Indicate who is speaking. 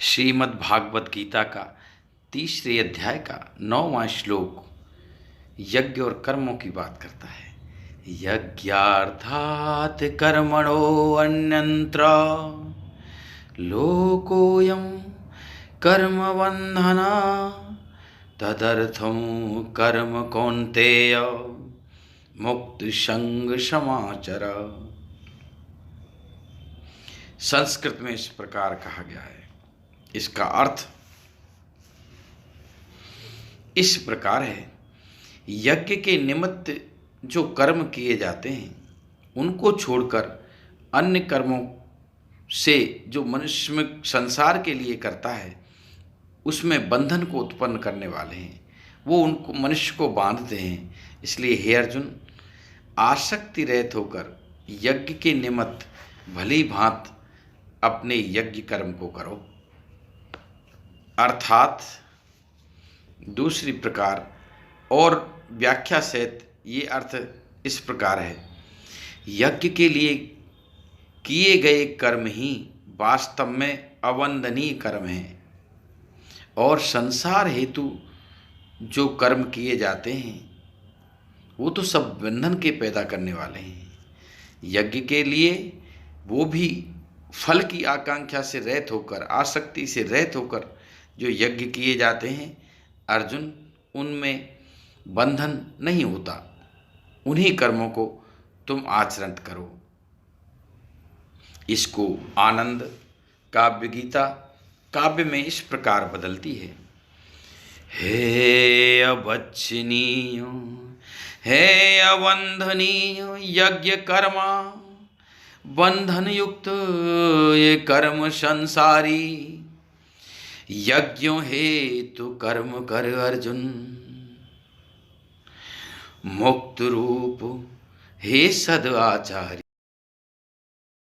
Speaker 1: श्रीमद् भागवत गीता का तीसरे अध्याय का 9वां श्लोक यज्ञ और कर्मों की बात करता है। यज्ञार्थात् कर्मणो अन्यत्र लोकोऽयं कर्मबन्धना तदर्थं कर्म कौन्तेय मुक्तसंग समाचर। संस्कृत में इस प्रकार कहा गया है। इसका अर्थ इस प्रकार है, यज्ञ के निमित्त जो कर्म किए जाते हैं उनको छोड़कर अन्य कर्मों से जो मनुष्य में संसार के लिए करता है उसमें बंधन को उत्पन्न करने वाले हैं, वो उनको मनुष्य को बांधते हैं। इसलिए हे अर्जुन, आसक्ति रहित होकर यज्ञ के निमित्त भली भांत अपने यज्ञ कर्म को करो। अर्थात दूसरी प्रकार और व्याख्या सहित ये अर्थ इस प्रकार है, यज्ञ के लिए किए गए कर्म ही वास्तव में अवंदनीय कर्म हैं और संसार हेतु जो कर्म किए जाते हैं वो तो सब बंधन के पैदा करने वाले हैं। यज्ञ के लिए वो भी फल की आकांक्षा से रहित होकर, आसक्ति से रहित होकर जो यज्ञ किए जाते हैं अर्जुन, उनमें बंधन नहीं होता। उन्हीं कर्मों को तुम आचरण करो। इसको आनंद काव्य गीता काव्य में इस प्रकार बदलती है। हे अवच्छिनीय हे अवंधनीय यज्ञ कर्मा बंधन युक्त ये कर्म संसारी। यज्ञों हेतु कर्म कर अर्जुन मुक्त रूप हे सद आचार्य।